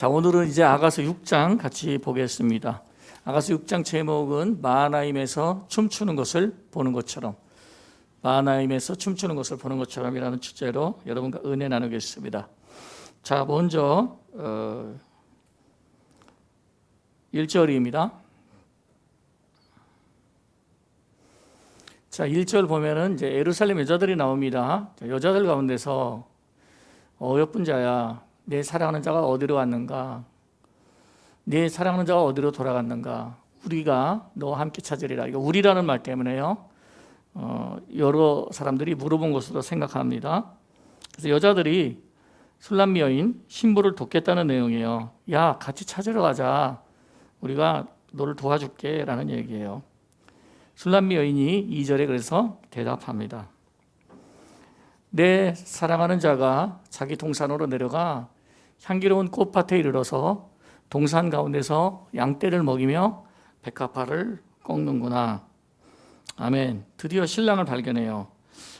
자, 오늘은 이제 아가서 6장 같이 보겠습니다. 아가서 6장 제목은 마하나임에서 춤추는 것을 보는 것처럼, 마하나임에서 춤추는 것을 보는 것처럼이라는 주제로 여러분과 은혜 나누겠습니다. 자, 먼저 1절입니다. 자, 1절 보면은 이제 예루살렘 여자들이 나옵니다. 여자들 가운데서 어여쁜 자야, 내 사랑하는 자가 어디로 갔는가? 내 사랑하는 자가 어디로 돌아갔는가? 우리가 너와 함께 찾으리라. 이거 우리라는 말 때문에요. 여러 사람들이 물어본 것으로 생각합니다. 그래서 여자들이 술람미 여인 신부를 돕겠다는 내용이에요. 야, 같이 찾으러 가자. 우리가 너를 도와줄게 라는 얘기예요. 술람미 여인이 2절에 그래서 대답합니다. 내 사랑하는 자가 자기 동산으로 내려가 향기로운 꽃밭에 이르러서 동산 가운데서 양떼를 먹이며 백합화를 꺾는구나. 아멘. 드디어 신랑을 발견해요.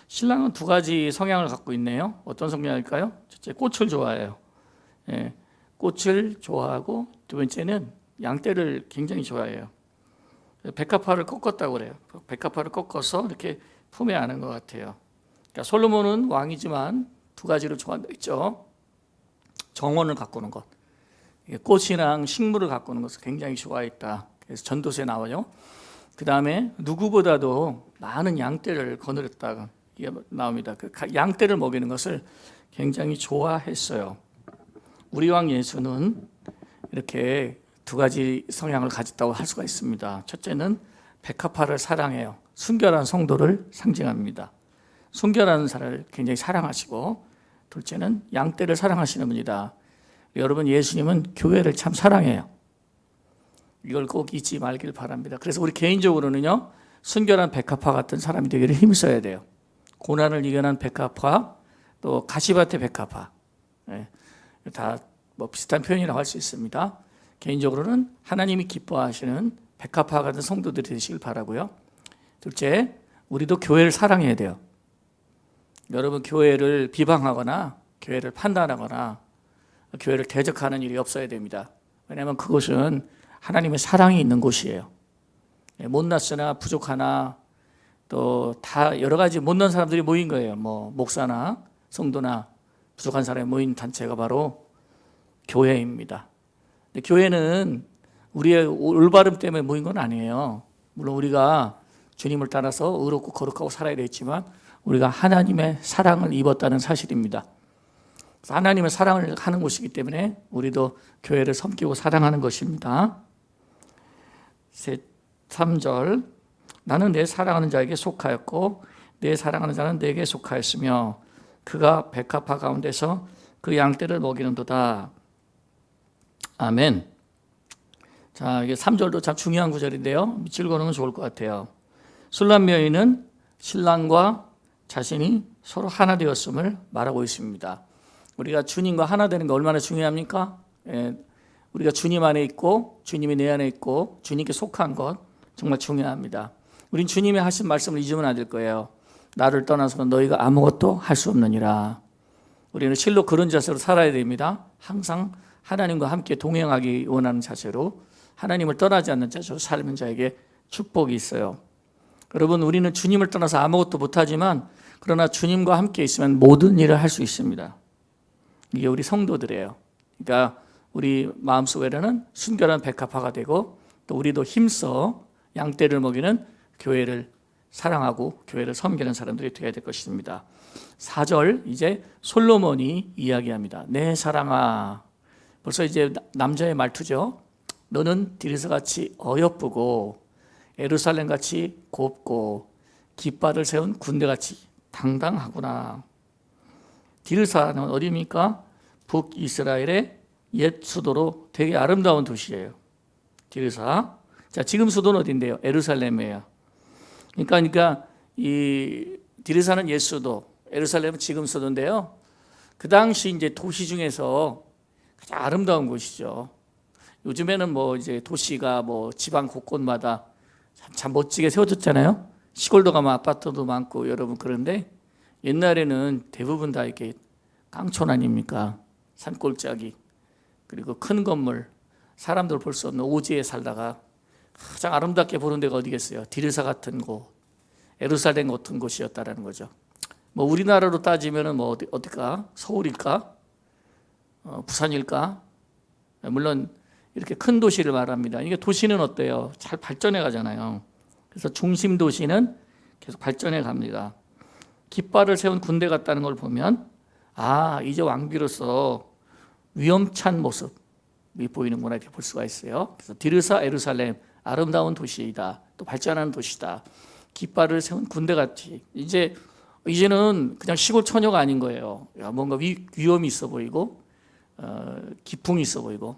신랑은 두 가지 성향을 갖고 있네요. 어떤 성향일까요? 첫째, 꽃을 좋아해요. 꽃을 좋아하고, 두 번째는 양떼를 굉장히 좋아해요. 백합화를 꺾었다고 그래요. 백합화를 꺾어서 이렇게 품에 안은 것 같아요. 그러니까 솔로몬은 왕이지만 두 가지를 좋아했죠. 정원을 가꾸는 것, 꽃이랑 식물을 가꾸는 것을 굉장히 좋아했다. 그래서 전도서에 나와요. 그 다음에 누구보다도 많은 양떼를 거느렸다가 나옵니다. 그 양떼를 먹이는 것을 굉장히 좋아했어요. 우리 왕 예수는 이렇게 두 가지 성향을 가졌다고 할 수가 있습니다. 첫째는 백합화를 사랑해요. 순결한 성도를 상징합니다. 순결한 사람을 굉장히 사랑하시고, 둘째는 양떼를 사랑하시는 분이다. 여러분, 예수님은 교회를 참 사랑해요. 이걸 꼭 잊지 말길 바랍니다. 그래서 우리 개인적으로는요, 순결한 백합화 같은 사람이 되기를 힘써야 돼요. 고난을 이겨낸 백합화, 또 가시밭의 백합화, 다 뭐 비슷한 표현이라고 할 수 있습니다. 개인적으로는 하나님이 기뻐하시는 백합화 같은 성도들이 되시길 바라고요. 둘째, 우리도 교회를 사랑해야 돼요. 여러분, 교회를 비방하거나 교회를 판단하거나 교회를 대적하는 일이 없어야 됩니다. 왜냐하면 그것은 하나님의 사랑이 있는 곳이에요. 못났으나 부족하나 또 다 여러 가지 못난 사람들이 모인 거예요. 뭐 목사나 성도나 부족한 사람이 모인 단체가 바로 교회입니다. 근데 교회는 우리의 올바름 때문에 모인 건 아니에요. 물론 우리가 주님을 따라서 의롭고 거룩하고 살아야 되겠지만 우리가 하나님의 사랑을 입었다는 사실입니다. 하나님의 사랑을 하는 곳이기 때문에 우리도 교회를 섬기고 사랑하는 것입니다. 3절, 나는 내 사랑하는 자에게 속하였고 내 사랑하는 자는 내게 속하였으며 그가 백합화 가운데서 그 양떼를 먹이는도다. 아멘. 자, 이게 3절도 참 중요한 구절인데요. 밑줄 그는 좋을 것 같아요. 술람미 여인은 신랑과 자신이 서로 하나 되었음을 말하고 있습니다. 우리가 주님과 하나 되는 게 얼마나 중요합니까? 우리가 주님 안에 있고 주님이 내 안에 있고 주님께 속한 것 정말 중요합니다. 우린 주님이 하신 말씀을 잊으면 안 될 거예요. 나를 떠나서는 너희가 아무것도 할 수 없느니라. 우리는 실로 그런 자세로 살아야 됩니다. 항상 하나님과 함께 동행하기 원하는 자세로, 하나님을 떠나지 않는 자세로 살면 자에게 축복이 있어요. 여러분, 우리는 주님을 떠나서 아무것도 못하지만 그러나 주님과 함께 있으면 모든 일을 할 수 있습니다. 이게 우리 성도들이에요. 그러니까 우리 마음속에는 순결한 백합화가 되고 또 우리도 힘써 양떼를 먹이는 교회를 사랑하고 교회를 섬기는 사람들이 되어야 될 것입니다. 4절, 이제 솔로몬이 이야기합니다. 내 사랑아. 벌써 이제 남자의 말투죠. 너는 디르스같이 어여쁘고 예루살렘같이 곱고 깃발을 세운 군대같이 당당하구나. 디르사는 어디입니까? 북이스라엘의 옛 수도로 되게 아름다운 도시예요. 디르사. 자, 지금 수도는 어딘데요? 예루살렘이에요. 그러니까 이 디르사는 옛 수도, 예루살렘은 지금 수도인데요. 그 당시 이제 도시 중에서 가장 아름다운 곳이죠. 요즘에는 뭐 이제 도시가 뭐 지방 곳곳마다 참 멋지게 세워졌잖아요. 시골도 가면 아파트도 많고 여러분, 그런데 옛날에는 대부분 다 이렇게 깡촌 아닙니까? 산골짜기. 그리고 큰 건물, 사람들 볼 수 없는 오지에 살다가 가장 아름답게 보는 데가 어디겠어요? 디르사 같은 곳, 예루살렘 같은 곳이었다라는 거죠. 뭐 우리나라로 따지면은 뭐 어딜까? 서울일까? 부산일까? 물론 이렇게 큰 도시를 말합니다. 이게 도시는 어때요? 잘 발전해 가잖아요. 그래서 중심 도시는 계속 발전해 갑니다. 깃발을 세운 군대 같다는 걸 보면 이제 왕비로서 위험찬 모습이 보이는구나 이렇게 볼 수가 있어요. 그래서 디르사 예루살렘 아름다운 도시이다. 또 발전하는 도시다. 깃발을 세운 군대 같이 이제는 그냥 시골 처녀가 아닌 거예요. 뭔가 위험이 있어 보이고 기풍이 있어 보이고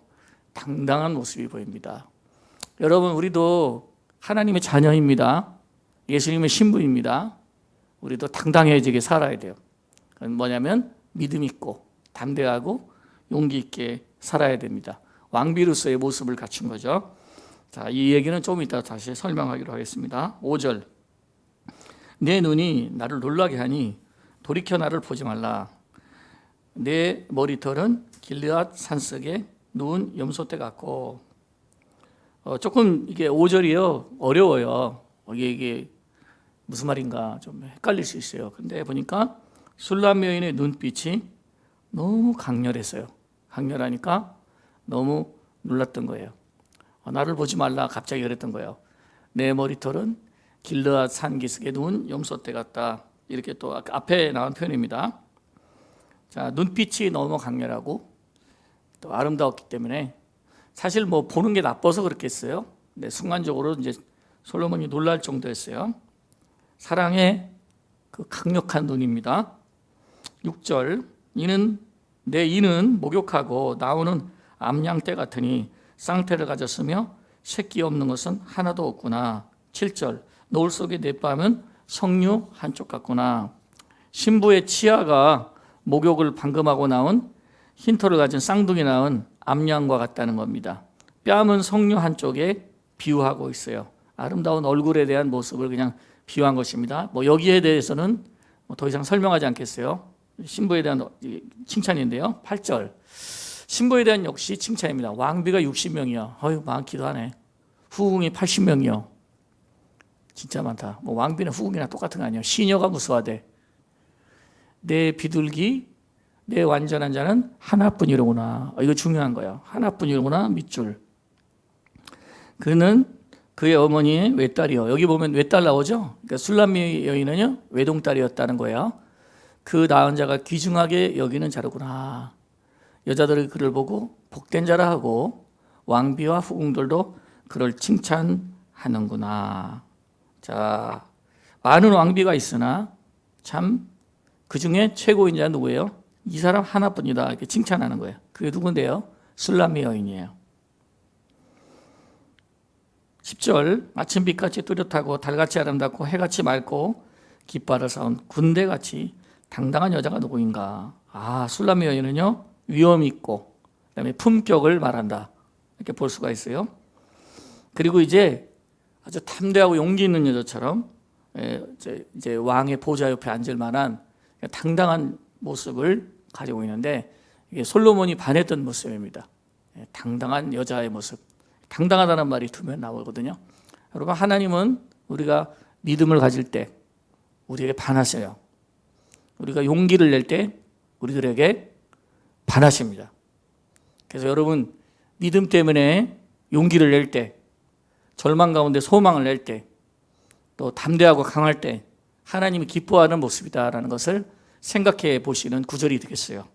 당당한 모습이 보입니다. 여러분 우리도 하나님의 자녀입니다. 예수님의 신부입니다. 우리도 당당해지게 살아야 돼요. 그건 뭐냐면 믿음 있고 담대하고 용기 있게 살아야 됩니다. 왕비로서의 모습을 갖춘 거죠. 자, 이 얘기는 좀 이따 다시 설명하기로 하겠습니다. 5절. 내 눈이 나를 놀라게 하니 돌이켜 나를 보지 말라. 내 머리털은 길르앗 산속에 누운 염소떼 같고. 조금 이게 5절이요 어려워요. 이게 무슨 말인가 좀 헷갈릴 수 있어요. 근데 보니까 술람 여인의 눈빛이 너무 강렬했어요. 강렬하니까 너무 놀랐던 거예요. 나를 보지 말라 갑자기 그랬던 거예요. 내 머리털은 길르앗 산 기슭에 누운 염소떼 같다. 이렇게 또 앞에 나온 표현입니다. 자, 눈빛이 너무 강렬하고 또 아름다웠기 때문에 사실 뭐 보는 게 나빠서 그렇겠어요. 근데 순간적으로 이제 솔로몬이 놀랄 정도였어요. 사랑의 그 강력한 눈입니다. 6절. 내 이는 목욕하고 나오는 암양떼 같으니 쌍태를 가졌으며 새끼 없는 것은 하나도 없구나. 7절. 노을 속에 내 뺨은 석류 한쪽 같구나. 신부의 치아가 목욕을 방금 하고 나온 흰털을 가진 쌍둥이 낳은 암양과 같다는 겁니다. 뺨은 석류 한쪽에 비유하고 있어요. 아름다운 얼굴에 대한 모습을 그냥 비유한 것입니다. 뭐 여기에 대해서는 더 이상 설명하지 않겠어요. 신부에 대한 칭찬인데요. 8절. 신부에 대한 역시 칭찬입니다. 왕비가 60명이요. 많기도 하네. 후궁이 80명이요. 진짜 많다. 뭐 왕비나 후궁이나 똑같은 거 아니에요. 시녀가 무수하대. 내 비둘기, 내 완전한 자는 하나뿐이로구나. 이거 중요한 거예요. 하나뿐이로구나 밑줄. 그는 그의 어머니의 외딸이요. 여기 보면 외딸 나오죠. 그러니까 술람 여인은요 외동딸이었다는 거예요. 그 낳은 자가 귀중하게 여기는 자로구나. 여자들이 그를 보고 복된 자라 하고 왕비와 후궁들도 그를 칭찬하는구나. 자, 많은 왕비가 있으나 참 그 중에 최고인 자는 누구예요? 이 사람 하나뿐이다 이렇게 칭찬하는 거예요. 그게 누군데요? 술람 여인이에요. 10절. 아침빛같이 뚜렷하고 달같이 아름답고 해같이 맑고 깃발을 쌓은 군대같이 당당한 여자가 누구인가. 술람 여인은요 위엄 있고 그다음에 품격을 말한다 이렇게 볼 수가 있어요. 그리고 이제 아주 담대하고 용기 있는 여자처럼 이제 왕의 보좌 옆에 앉을 만한 당당한 모습을 가지고 있는데 이게 솔로몬이 반했던 모습입니다. 당당한 여자의 모습. 당당하다는 말이 두 번 나오거든요. 여러분 하나님은 우리가 믿음을 가질 때 우리에게 반하셔요. 우리가 용기를 낼 때 우리들에게 반하십니다. 그래서 여러분 믿음 때문에 용기를 낼 때, 절망 가운데 소망을 낼 때, 또 담대하고 강할 때 하나님이 기뻐하는 모습이다라는 것을 생각해 보시는 구절이 되겠어요.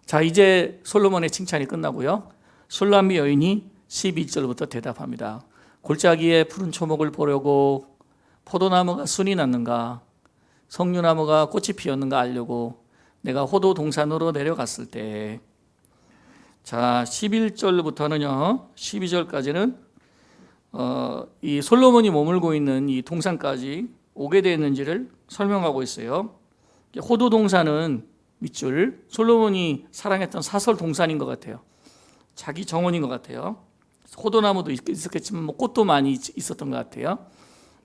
자, 이제 솔로몬의 칭찬이 끝나고요. 술람 여인이 12절부터 대답합니다. 골짜기에 푸른 초목을 보려고 포도나무가 순이 났는가, 석류나무가 꽃이 피었는가 알려고 내가 호도 동산으로 내려갔을 때. 자, 11절부터는요 12절까지는 이 솔로몬이 머물고 있는 이 동산까지 오게 됐는지를 설명하고 있어요. 호도 동산은 밑줄 솔로몬이 사랑했던 사설 동산인 것 같아요. 자기 정원인 것 같아요. 호도나무도 있었겠지만 뭐 꽃도 많이 있었던 것 같아요.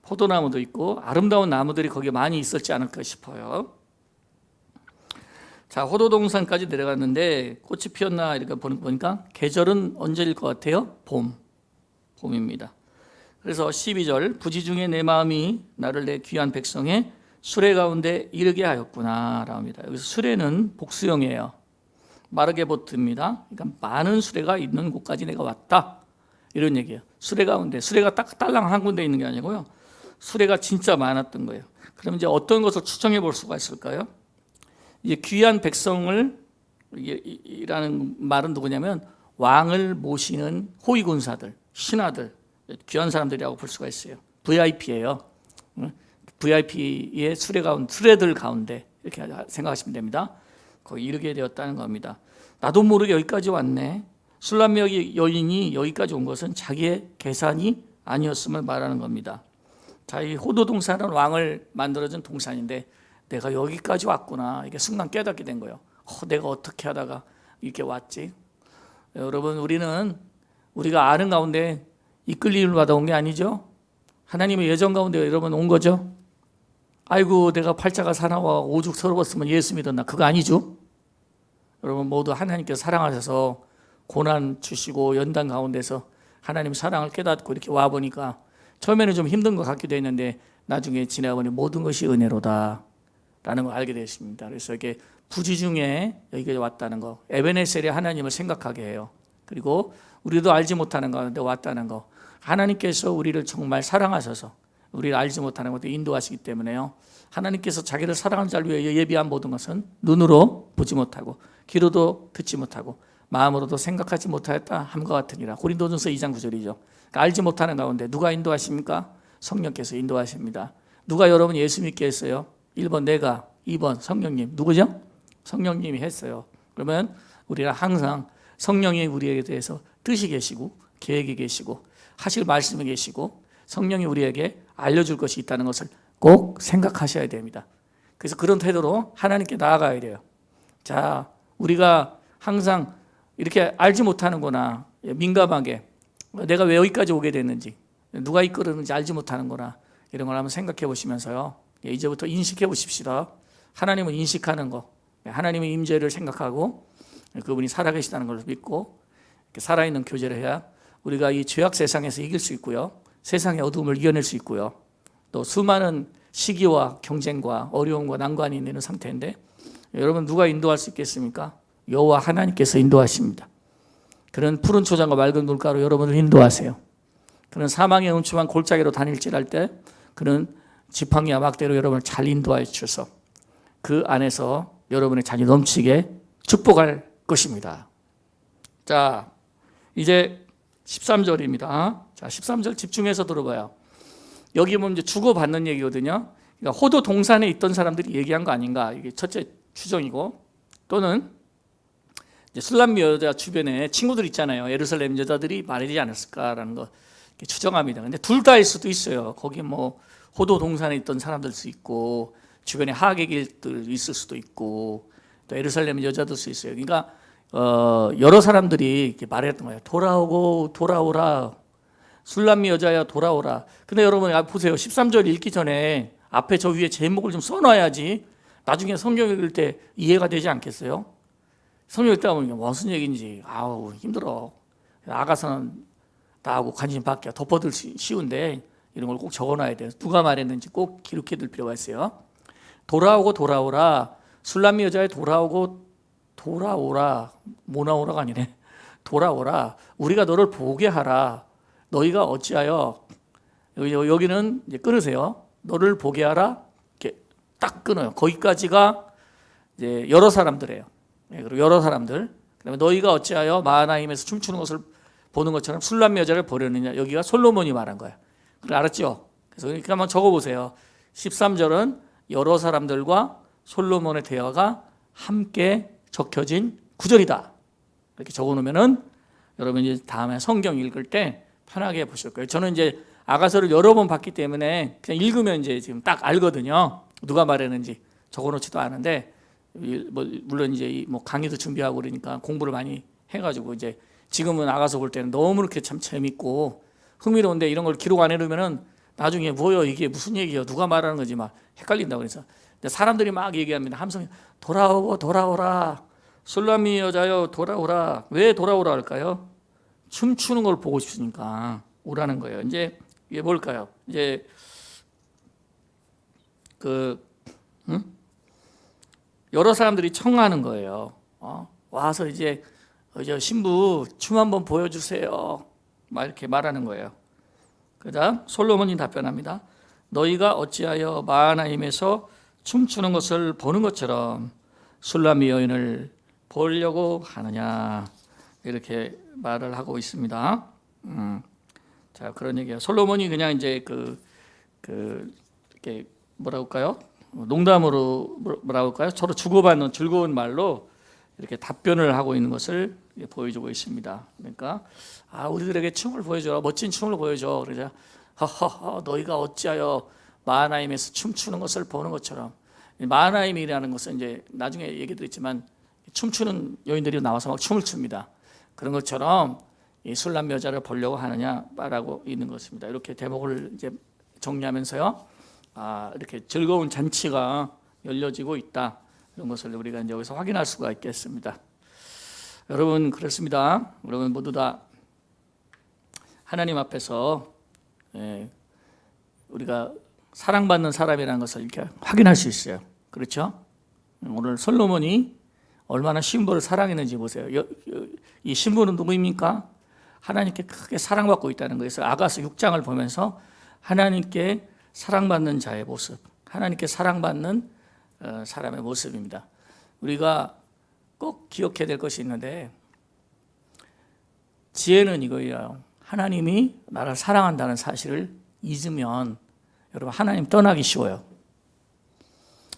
포도나무도 있고 아름다운 나무들이 거기에 많이 있었지 않을까 싶어요. 자, 호도동산까지 내려갔는데 꽃이 피었나 이렇게 보니까 계절은 언제일 것 같아요? 봄입니다. 그래서 12절 부지 중에 내 마음이 나를 내 귀한 백성의 수레 가운데 이르게 하였구나 라고 합니다. 여기서 수레는 복수형이에요. 마르게 보트입니다. 그러니까 많은 수레가 있는 곳까지 내가 왔다 이런 얘기예요. 수레 가운데, 수레가 딱 딸랑 한 군데 있는 게 아니고요, 수레가 진짜 많았던 거예요. 그럼 이제 어떤 것을 추정해 볼 수가 있을까요? 이제 귀한 백성을 이라는 말은 누구냐면 왕을 모시는 호위군사들, 신하들, 귀한 사람들이라고 볼 수가 있어요. VIP예요. VIP의 수레들 가운데 이렇게 생각하시면 됩니다. 거기 이르게 되었다는 겁니다. 나도 모르게 여기까지 왔네. 술람 여인이 여기까지 온 것은 자기의 계산이 아니었음을 말하는 겁니다. 자, 이 호도 동산은 왕을 만들어준 동산인데 내가 여기까지 왔구나. 이게 순간 깨닫게 된 거예요. 내가 어떻게 하다가 이렇게 왔지? 여러분, 우리가 아는 가운데 이끌림을 받아온 게 아니죠. 하나님의 예정 가운데 여러분 온 거죠. 아이고, 내가 팔자가 사나워 오죽 서러웠으면 예수 믿었나. 그거 아니죠. 여러분 모두 하나님께서 사랑하셔서 고난 주시고 연단 가운데서 하나님 사랑을 깨닫고 이렇게 와보니까 처음에는 좀 힘든 것 같기도 했는데 나중에 지나보니 모든 것이 은혜로다 라는 걸 알게 되었습니다. 그래서 이게 부지 중에 여기까지 왔다는 거, 에베네셀의 하나님을 생각하게 해요. 그리고 우리도 알지 못하는 가운데 왔다는 거, 하나님께서 우리를 정말 사랑하셔서 우리를 알지 못하는 것도 인도하시기 때문에요, 하나님께서 자기를 사랑하는 자를 위해 예비한 모든 것은 눈으로 보지 못하고 귀로도 듣지 못하고 마음으로도 생각하지 못하였다 함과 같으니라. 고린도전서 2장 9절이죠. 그러니까 알지 못하는 가운데 누가 인도하십니까? 성령께서 인도하십니다. 누가 여러분 예수 믿게 했어요? 1번 내가, 2번 성령님. 누구죠? 성령님이 했어요. 그러면 우리가 항상 성령이 우리에게 대해서 뜻이 계시고 계획이 계시고 하실 말씀이 계시고 성령이 우리에게 알려줄 것이 있다는 것을 꼭 생각하셔야 됩니다. 그래서 그런 태도로 하나님께 나아가야 돼요. 자, 우리가 항상 이렇게 알지 못하는구나, 민감하게 내가 왜 여기까지 오게 됐는지, 누가 이끌었는지 알지 못하는구나, 이런 걸 한번 생각해 보시면서요, 이제부터 인식해 보십시다. 하나님을 인식하는 거, 하나님의 임재를 생각하고 그분이 살아계시다는 걸 믿고 살아있는 교제를 해야 우리가 이 죄악 세상에서 이길 수 있고요, 세상의 어둠을 이겨낼 수 있고요, 또 수많은 시기와 경쟁과 어려움과 난관이 있는 상태인데 여러분 누가 인도할 수 있겠습니까? 여호와 하나님께서 인도하십니다. 그런 푸른 초장과 맑은 물가로 여러분을 인도하세요. 그런 사망의 음침한 골짜기로 다닐지랄 때 그는 지팡이와 막대로 여러분을 잘 인도하여 주셔서 그 안에서 여러분의 잔이 넘치게 축복할 것입니다. 자, 이제 13절입니다. 자, 13절 집중해서 들어봐요. 여기 보면 이제 주고받는 얘기거든요. 그러니까 호도 동산에 있던 사람들이 얘기한 거 아닌가, 이게 첫째 추정이고, 또는 이제 술람 여자 주변에 친구들 있잖아요. 예루살렘 여자들이 말하지 않았을까라는 거 추정합니다. 근데 둘 다일 수도 있어요. 거기 뭐 호도 동산에 있던 사람들 수 있고 주변에 하객들 있을 수도 있고 또 예루살렘 여자들 수 있어요. 그러니까 여러 사람들이 이렇게 말했던 거예요. 돌아오라. 술람미 여자야 돌아오라. 근데 여러분 보세요. 13절 읽기 전에 앞에 저 위에 제목을 좀 써놔야지 나중에 성경 읽을 때 이해가 되지 않겠어요? 성경 읽다 보면 무슨 얘기인지 힘들어. 아가서는 나하고 관심 밖에 덮어둘 쉬운데 이런 걸 꼭 적어놔야 돼요. 누가 말했는지 꼭 기록해둘 필요가 있어요. 돌아오라. 술람미 여자에 돌아오라. 모나오라가 아니네. 돌아오라. 우리가 너를 보게 하라. 너희가 어찌하여, 여기는 이제 끊으세요. 너를 보게 하라. 이렇게 딱 끊어요. 거기까지가 이제 여러 사람들이에요. 그리고 여러 사람들. 그다음에 너희가 어찌하여 마하나임에서 춤추는 것을 보는 것처럼 술람 여자를 보려느냐. 여기가 솔로몬이 말한 거예요. 그걸 알았죠? 그래서 그러니까 한번 적어보세요. 13절은 여러 사람들과 솔로몬의 대화가 함께 적혀진 구절이다. 이렇게 적어놓으면은 여러분 이제 다음에 성경 읽을 때 편하게 보실 거예요. 저는 이제 아가서를 여러 번 봤기 때문에 그냥 읽으면 이제 지금 딱 알거든요. 누가 말했는지 적어놓지도 않은데, 물론 이제 뭐 강의도 준비하고 그러니까 공부를 많이 해가지고 이제 지금은 아가서 볼 때는 너무 이렇게 참 재밌고 흥미로운데 이런 걸 기록 안 해놓으면은 나중에 뭐요 이게 무슨 얘기예요? 누가 말하는 거지 막 헷갈린다고. 그래서 근데 사람들이 막 얘기합니다. 함성이 돌아오고 돌아오라. 술람미 여자여 돌아오라. 왜 돌아오라 할까요? 춤추는 걸 보고 싶으니까 오라는 거예요. 이제 이게 뭘까요? 이제 여러 사람들이 청하는 거예요. 와서 이제 신부 춤 한번 보여주세요. 막 이렇게 말하는 거예요. 그다음 솔로몬이 답변합니다. 너희가 어찌하여 마하나임에서 춤추는 것을 보는 것처럼 술람미 여인을 보려고 하느냐, 이렇게 말을 하고 있습니다. 자, 그런 얘기예요. 솔로몬이 그냥 이제 이렇게 뭐라고 할까요? 농담으로 뭐라고 할까요? 서로 주고받는 즐거운 말로 이렇게 답변을 하고 있는 것을 보여주고 있습니다. 그러니까 우리들에게 춤을 보여줘, 멋진 춤을 보여줘. 그러자 허허허 너희가 어찌하여 마하나임에서 춤추는 것을 보는 것처럼. 마하나임이라는 것은 이제 나중에 얘기 드렸지만 춤추는 여인들이 나와서 막 춤을 춥니다. 그런 것처럼 이 술람 여자를 보려고 하느냐 말하고 있는 것입니다. 이렇게 대목을 이제 정리하면서요, 이렇게 즐거운 잔치가 열려지고 있다, 이런 것을 우리가 이제 여기서 확인할 수가 있겠습니다. 여러분, 그렇습니다. 여러분 모두 다 하나님 앞에서 우리가 사랑받는 사람이라는 것을 이렇게 확인할 수 있어요. 그렇죠? 오늘 솔로몬이 얼마나 신부를 사랑했는지 보세요. 이 신부는 누구입니까? 하나님께 크게 사랑받고 있다는 거예요. 그래서 아가서 6장을 보면서 하나님께 사랑받는 자의 모습, 하나님께 사랑받는 사람의 모습입니다. 우리가 꼭 기억해야 될 것이 있는데, 지혜는 이거예요. 하나님이 나를 사랑한다는 사실을 잊으면 여러분 하나님 떠나기 쉬워요.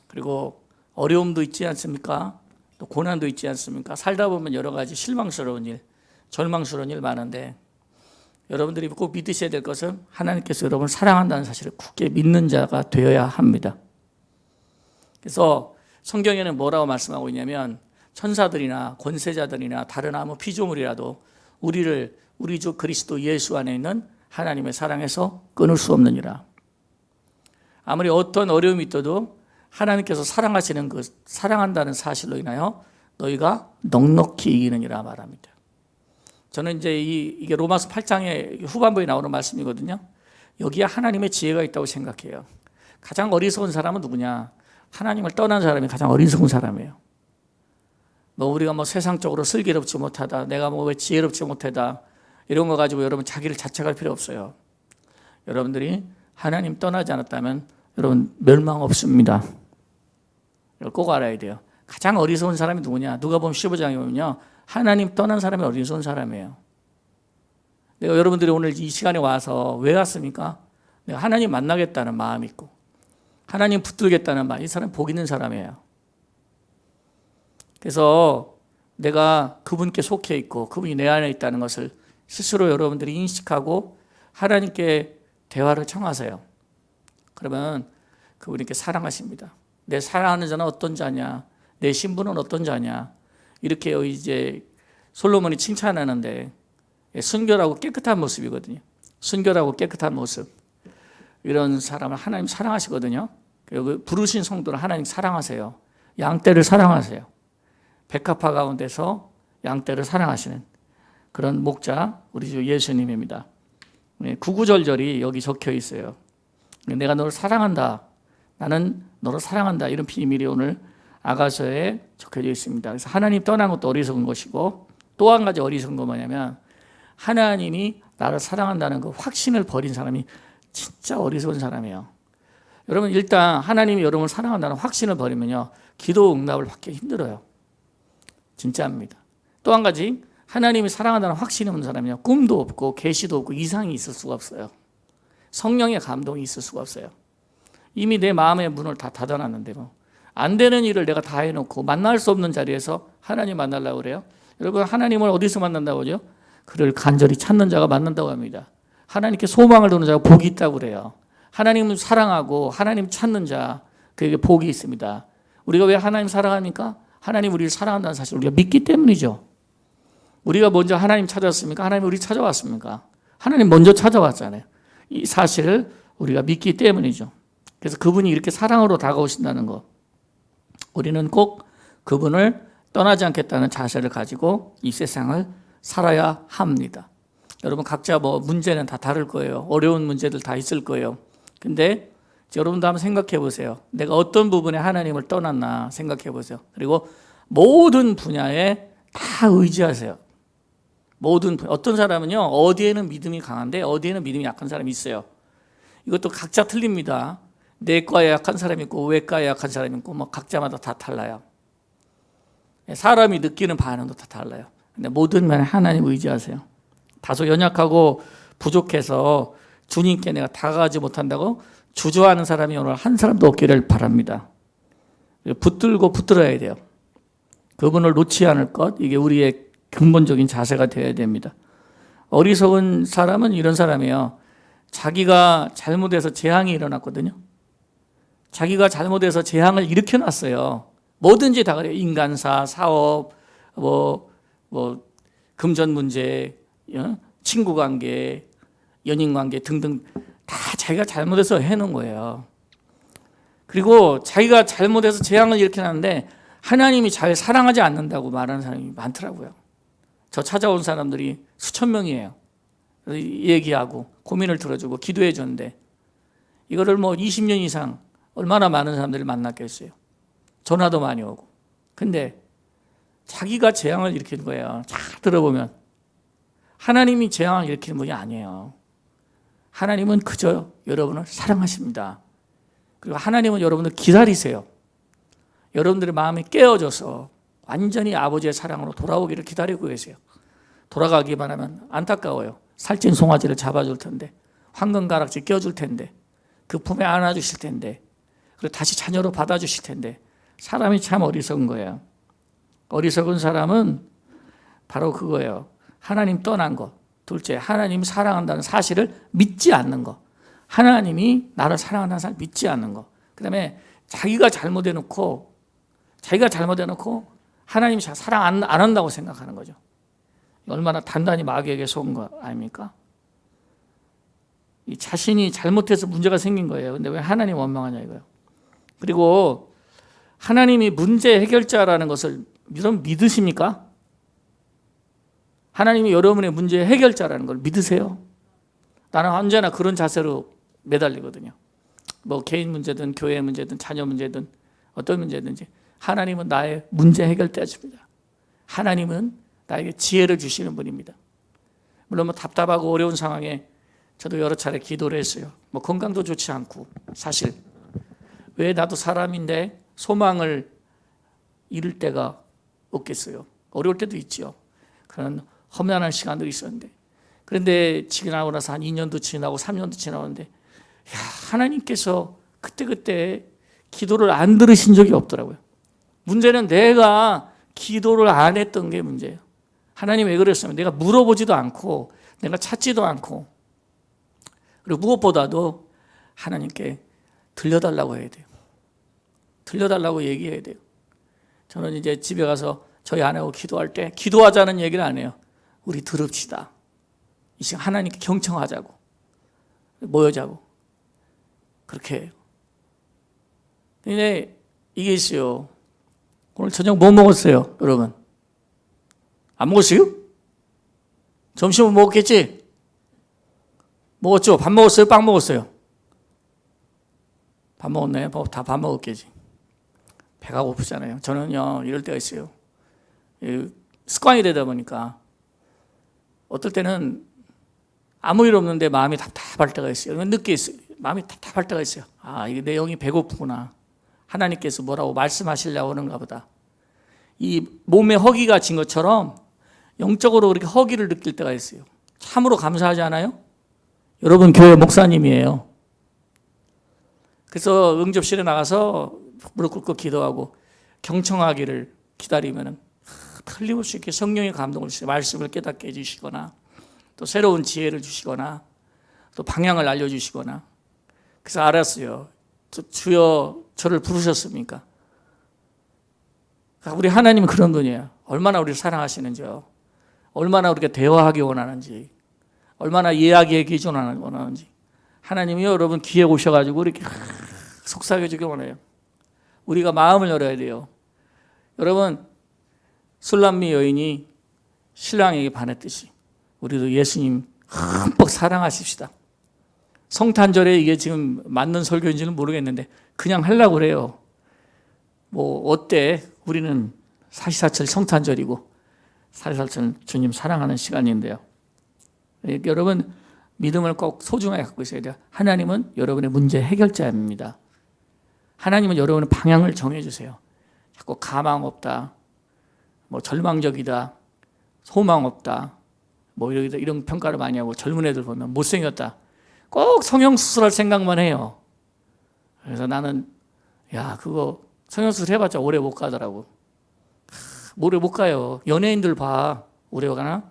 그리고 어려움도 있지 않습니까? 또 고난도 있지 않습니까? 살다 보면 여러 가지 실망스러운 일, 절망스러운 일 많은데, 여러분들이 꼭 믿으셔야 될 것은 하나님께서 여러분을 사랑한다는 사실을 굳게 믿는 자가 되어야 합니다. 그래서 성경에는 뭐라고 말씀하고 있냐면, 천사들이나 권세자들이나 다른 아무 피조물이라도 우리 주 그리스도 예수 안에 있는 하나님의 사랑에서 끊을 수 없느니라. 아무리 어떤 어려움이 있어도 하나님께서 사랑하시는 사랑한다는 사실로 인하여 너희가 넉넉히 이기느니라 말합니다. 저는 이제 이게 로마서 8장의 후반부에 나오는 말씀이거든요. 여기에 하나님의 지혜가 있다고 생각해요. 가장 어리석은 사람은 누구냐? 하나님을 떠난 사람이 가장 어리석은 사람이에요. 우리가 세상적으로 슬기롭지 못하다, 내가 왜 지혜롭지 못하다, 이런 거 가지고 여러분 자기를 자책할 필요 없어요. 여러분들이 하나님 떠나지 않았다면 여러분 멸망 없습니다. 이걸 꼭 알아야 돼요. 가장 어리석은 사람이 누구냐? 누가복음 15장에 보면요, 하나님 떠난 사람이 어리석은 사람이에요. 내가 여러분들이 오늘 이 시간에 와서 왜 왔습니까? 내가 하나님 만나겠다는 마음이 있고 하나님 붙들겠다는 마음, 이 사람 복 있는 사람이에요. 그래서 내가 그분께 속해 있고 그분이 내 안에 있다는 것을 스스로 여러분들이 인식하고 하나님께 대화를 청하세요. 그러면 그분께 사랑하십니다. 내 사랑하는 자는 어떤 자냐? 내 신부는 어떤 자냐? 이렇게 이제 솔로몬이 칭찬하는데, 순결하고 깨끗한 모습이거든요. 순결하고 깨끗한 모습. 이런 사람을 하나님 사랑하시거든요. 여기 부르신 성도를 하나님 사랑하세요. 양떼를 사랑하세요. 백합화 가운데서 양떼를 사랑하시는 그런 목자, 우리 주 예수님입니다. 구구절절이 여기 적혀 있어요. 내가 너를 사랑한다, 나는 너를 사랑한다, 이런 비밀이 오늘 아가서에 적혀져 있습니다. 그래서 하나님 떠난 것도 어리석은 것이고, 또 한 가지 어리석은 건 뭐냐면 하나님이 나를 사랑한다는 그 확신을 버린 사람이 진짜 어리석은 사람이에요. 여러분, 일단 하나님이 여러분을 사랑한다는 확신을 버리면요, 기도 응답을 받기 힘들어요. 진짜입니다. 또 한 가지, 하나님이 사랑한다는 확신이 없는 사람이요, 꿈도 없고 계시도 없고 이상이 있을 수가 없어요. 성령의 감동이 있을 수가 없어요. 이미 내 마음의 문을 다 닫아놨는데 안 되는 일을 내가 다 해놓고 만날 수 없는 자리에서 하나님 만나려고 그래요. 여러분, 하나님을 어디서 만난다고 하죠? 그를 간절히 찾는 자가 만난다고 합니다. 하나님께 소망을 두는 자가 복이 있다고 그래요. 하나님을 사랑하고 하나님 찾는 자, 그에게 복이 있습니다. 우리가 왜 하나님 사랑합니까? 하나님 우리를 사랑한다는 사실을 우리가 믿기 때문이죠. 우리가 먼저 하나님 찾았습니까? 하나님 우리 찾아왔습니까? 하나님 먼저 찾아왔잖아요. 이 사실을 우리가 믿기 때문이죠. 그래서 그분이 이렇게 사랑으로 다가오신다는 것, 우리는 꼭 그분을 떠나지 않겠다는 자세를 가지고 이 세상을 살아야 합니다. 여러분 각자 뭐 문제는 다 다를 거예요. 어려운 문제들 다 있을 거예요. 근데 여러분도 한번 생각해 보세요. 내가 어떤 부분에 하나님을 떠났나 생각해 보세요. 그리고 모든 분야에 다 의지하세요. 어떤 사람은요, 어디에는 믿음이 강한데 어디에는 믿음이 약한 사람이 있어요. 이것도 각자 틀립니다. 내과에 약한 사람이 있고 외과에 약한 사람이 있고 뭐 각자마다 다 달라요. 사람이 느끼는 반응도 다 달라요. 근데 모든 면에 하나님 의지하세요. 다소 연약하고 부족해서 주님께 내가 다가가지 못한다고 주저하는 사람이 오늘 한 사람도 없기를 바랍니다. 붙들고 붙들어야 돼요. 그분을 놓지 않을 것, 이게 우리의 근본적인 자세가 되어야 됩니다. 어리석은 사람은 이런 사람이에요. 자기가 잘못해서 재앙이 일어났거든요. 자기가 잘못해서 재앙을 일으켜놨어요. 뭐든지 다 그래요. 인간사, 사업, 금전 문제, 친구 관계, 연인 관계 등등 다 자기가 잘못해서 해놓은 거예요. 그리고 자기가 잘못해서 재앙을 일으켜놨는데 하나님이 잘 사랑하지 않는다고 말하는 사람이 많더라고요. 저 찾아온 사람들이 수천 명이에요. 얘기하고 고민을 들어주고 기도해 줬는데 이거를 뭐 20년 이상 얼마나 많은 사람들을 만났겠어요. 전화도 많이 오고. 근데 자기가 재앙을 일으키는 거예요. 잘 들어보면 하나님이 재앙을 일으키는 분이 아니에요. 하나님은 그저 여러분을 사랑하십니다. 그리고 하나님은 여러분을 기다리세요. 여러분들의 마음이 깨어져서 완전히 아버지의 사랑으로 돌아오기를 기다리고 계세요. 돌아가기만 하면 안타까워요. 살찐 송아지를 잡아줄 텐데, 황금가락지 껴줄 텐데, 그 품에 안아주실 텐데, 그리고 다시 자녀로 받아주실 텐데, 사람이 참 어리석은 거예요. 어리석은 사람은 바로 그거예요. 하나님 떠난 것. 둘째, 하나님 사랑한다는 사실을 믿지 않는 것. 하나님이 나를 사랑한다는 사실을 믿지 않는 것. 그 다음에 자기가 잘못해놓고 하나님이 사랑 안 한다고 생각하는 거죠. 얼마나 단단히 마귀에게 속은 거 아닙니까? 이 자신이 잘못해서 문제가 생긴 거예요. 근데 왜 하나님 원망하냐 이거예요. 그리고 하나님이 문제 해결자라는 것을 여러분 믿으십니까? 하나님이 여러분의 문제 해결자라는 걸 믿으세요? 나는 언제나 그런 자세로 매달리거든요. 뭐 개인 문제든 교회 문제든 자녀 문제든 어떤 문제든지 하나님은 나의 문제 해결자십니다. 하나님은 나에게 지혜를 주시는 분입니다. 물론 뭐 답답하고 어려운 상황에 저도 여러 차례 기도를 했어요. 뭐 건강도 좋지 않고 사실 왜 나도 사람인데 소망을 잃을 때가 없겠어요. 어려울 때도 있죠. 그런 험난한 시간들이 있었는데 그런데 지나고 나서 한 2년도 지나고 3년도 지나는데 하나님께서 그때 기도를 안 들으신 적이 없더라고요. 문제는 내가 기도를 안 했던 게 문제예요. 하나님 왜 그랬으면 내가 물어보지도 않고 내가 찾지도 않고 그리고 무엇보다도 하나님께 들려달라고 해야 돼요. 들려달라고 얘기해야 돼요. 저는 이제 집에 가서 저희 아내하고 기도할 때 기도하자는 얘기를 안 해요. 우리 들읍시다. 이 시간 하나님께 경청하자고 모여자고 그렇게 해요. 근데 이게 있어요. 오늘 저녁 뭐 먹었어요, 여러분? 안 먹었어요? 점심은 먹었겠지? 먹었죠? 밥 먹었어요? 빵 먹었어요? 밥 먹었네? 다 밥 먹었겠지. 배가 고프잖아요. 저는요, 이럴 때가 있어요. 습관이 되다 보니까 어떨 때는 아무 일 없는데 마음이 답답할 때가 있어요. 늦게 있어요. 마음이 답답할 때가 있어요. 아, 이게 내 영이 배고프구나. 하나님께서 뭐라고 말씀하시려고 하는가 보다. 이 몸에 허기가 진 것처럼 영적으로 그렇게 허기를 느낄 때가 있어요. 참으로 감사하지 않아요? 여러분 교회 목사님이에요. 그래서 응접실에 나가서 무릎 꿇고 기도하고 경청하기를 기다리면은 틀림없이 이렇게 성령의 감동을 주시고 말씀을 깨닫게 해주시거나 또 새로운 지혜를 주시거나 또 방향을 알려주시거나 그래서 알았어요. 주여 저를 부르셨습니까? 우리 하나님은 그런 분이에요. 얼마나 우리를 사랑하시는지요. 얼마나 우리가 대화하기 원하는지 얼마나 이야기하기 원하는지 하나님이 여러분 귀에 오셔가지고 이렇게 속삭여주기 원해요. 우리가 마음을 열어야 돼요. 여러분, 술람미 여인이 신랑에게 반했듯이 우리도 예수님 흠뻑 사랑하십시다. 성탄절에 이게 지금 맞는 설교인지는 모르겠는데 그냥 하려고 그래요. 뭐 어때? 우리는 사시사철 성탄절이고 사시사철 주님 사랑하는 시간인데요. 여러분, 믿음을 꼭 소중하게 갖고 있어야 돼요. 하나님은 여러분의 문제 해결자입니다. 하나님은 여러분의 방향을 정해주세요. 자꾸 가망 없다, 뭐 절망적이다, 소망 없다, 뭐 이런 평가를 많이 하고 젊은 애들 보면 못생겼다. 꼭 성형수술할 생각만 해요. 그래서 나는 그거 성형수술 해봤자 오래 못 가더라고. 오래 못 가요. 연예인들 봐. 오래 가나?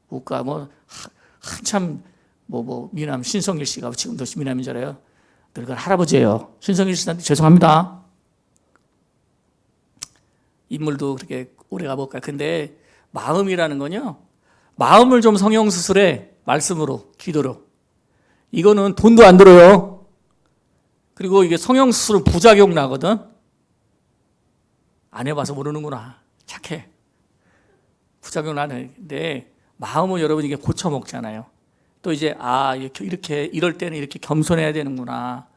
못 가. 뭐 한참 미남 신성일 씨가 지금도 미남인 줄 알아요. 늙은 할아버지예요. 신성일 씨한테 죄송합니다. 인물도 그렇게 오래가 못 가. 근데 마음이라는 건요, 마음을 좀 성형수술해. 말씀으로, 기도로. 이거는 돈도 안 들어요. 그리고 이게 성형수술은 부작용 나거든. 안 해봐서 모르는구나. 착해. 부작용 나는데 마음을 여러분 이게 고쳐 먹잖아요. 또 이제 이렇게 이럴 때는 이렇게 겸손해야 되는구나.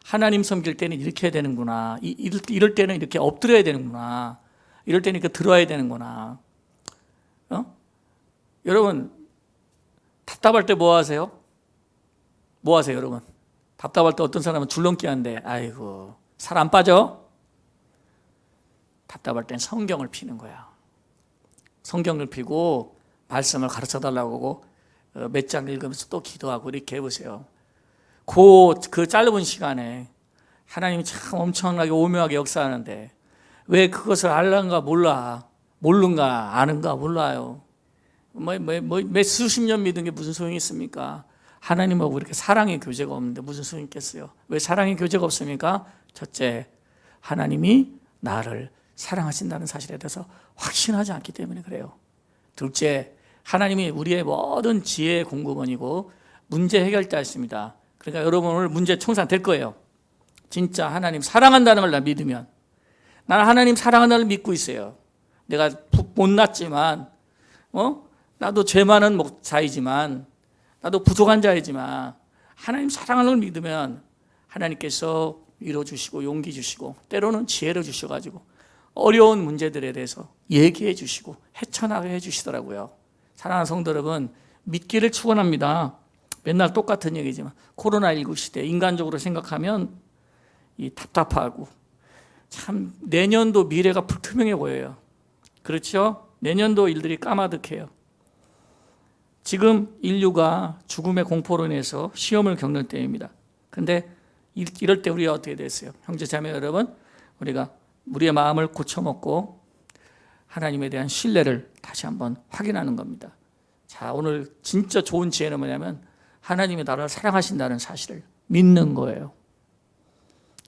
하나님 섬길 때는 이렇게 해야 되는구나. 이럴 때는 이렇게 엎드려야 되는구나. 이럴 때는 이렇게 들어야 되는구나. 여러분, 답답할 때 뭐 하세요? 뭐 하세요, 여러분? 답답할 때 어떤 사람은 줄넘기 하는데, 아이고, 살 안 빠져? 답답할 땐 성경을 피는 거야. 성경을 피고 말씀을 가르쳐 달라고 하고 몇 장 읽으면서 또 기도하고 이렇게 해보세요. 그 짧은 시간에 하나님이 참 엄청나게 오묘하게 역사하는데 왜 그것을 알란가 몰라? 모르는가 아는가 몰라요. 몇 수십 년 믿은 게 무슨 소용이 있습니까? 하나님하고 이렇게 사랑의 교제가 없는데 무슨 소용이 있겠어요? 왜 사랑의 교제가 없습니까? 첫째, 하나님이 나를 사랑하신다는 사실에 대해서 확신하지 않기 때문에 그래요. 둘째, 하나님이 우리의 모든 지혜의 공급원이고 문제 해결자이십니다. 그러니까 여러분 오늘 문제 청산될 거예요. 진짜 하나님 사랑한다는 걸 나 믿으면, 나는 하나님 사랑한다는 걸 믿고 있어요. 내가 못났지만 나도 죄 많은 자이지만, 나도 부족한 자이지만 하나님 사랑하는 걸 믿으면 하나님께서 위로주시고 용기 주시고 때로는 지혜를 주셔가지고 어려운 문제들에 대해서 얘기해 주시고 헤쳐나가게 해주시더라고요. 사랑하는 성도 여러분, 믿기를 축원합니다. 맨날 똑같은 얘기지만 코로나19 시대 인간적으로 생각하면 이 답답하고 참 내년도 미래가 불투명해 보여요. 그렇죠? 내년도 일들이 까마득해요. 지금 인류가 죽음의 공포로 인해서 시험을 겪는 때입니다. 근데 이럴 때 우리가 어떻게 됐어요? 형제 자매 여러분, 우리가 우리의 마음을 고쳐먹고 하나님에 대한 신뢰를 다시 한번 확인하는 겁니다. 자, 오늘 진짜 좋은 지혜는 뭐냐면 하나님이 나를 사랑하신다는 사실을 믿는 거예요.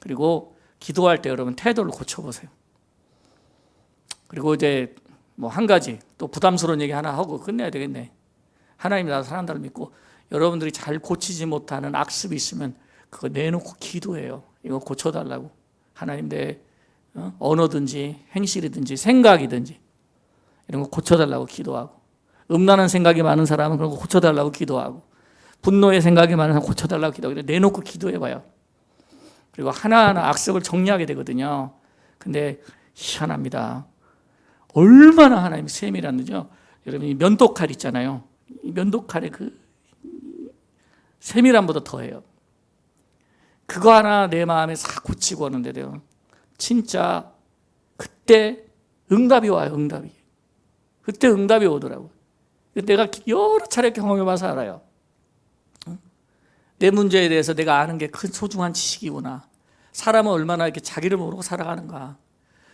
그리고 기도할 때 여러분 태도를 고쳐보세요. 그리고 이제 한 가지 또 부담스러운 얘기 하나 하고 끝내야 되겠네. 하나님이 나를 사랑한다는 믿고 여러분들이 잘 고치지 못하는 악습이 있으면 그거 내놓고 기도해요. 이거 고쳐달라고. 하나님 내 언어든지 행실이든지 생각이든지 이런 거 고쳐달라고 기도하고, 음란한 생각이 많은 사람은 그런 거 고쳐달라고 기도하고, 분노의 생각이 많은 사람은 고쳐달라고 기도하고, 내놓고 기도해봐요. 그리고 하나하나 악습을 정리하게 되거든요. 근데 희한합니다. 얼마나 하나님이 세밀한지요. 여러분 이 면도칼 있잖아요. 이 면도칼의 그 세밀함보다 더해요. 그거 하나 내 마음에 싹 고치고 하는데도요, 진짜 그때 응답이 와요. 응답이. 그때 응답이 오더라고요. 내가 여러 차례 경험해봐서 알아요. 내 문제에 대해서 내가 아는 게 큰 소중한 지식이구나. 사람은 얼마나 이렇게 자기를 모르고 살아가는가.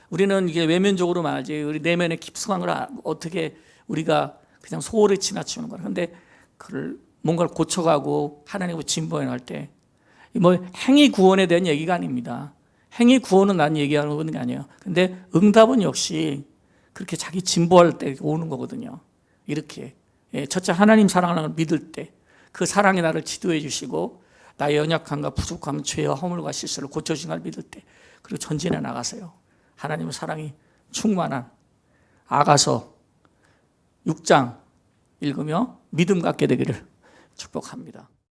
우리는 이게 외면적으로만 알지, 우리 내면의 깊숙한 걸 어떻게 우리가 그냥 소홀히 지나치는 거야. 근데 그걸 뭔가를 고쳐가고 하나님으로 진보해 나갈 때, 행위 구원에 대한 얘기가 아닙니다. 행위 구원은 난 얘기하는 게 아니에요. 근데 응답은 역시 그렇게 자기 진보할 때 오는 거거든요. 이렇게. 첫째, 하나님 사랑하는 걸 믿을 때 그 사랑이 나를 지도해 주시고 나의 연약함과 부족함, 죄와 허물과 실수를 고쳐주신 걸 믿을 때 그리고 전진해 나가세요. 하나님의 사랑이 충만한 아가서 6장 읽으며 믿음 갖게 되기를 축복합니다.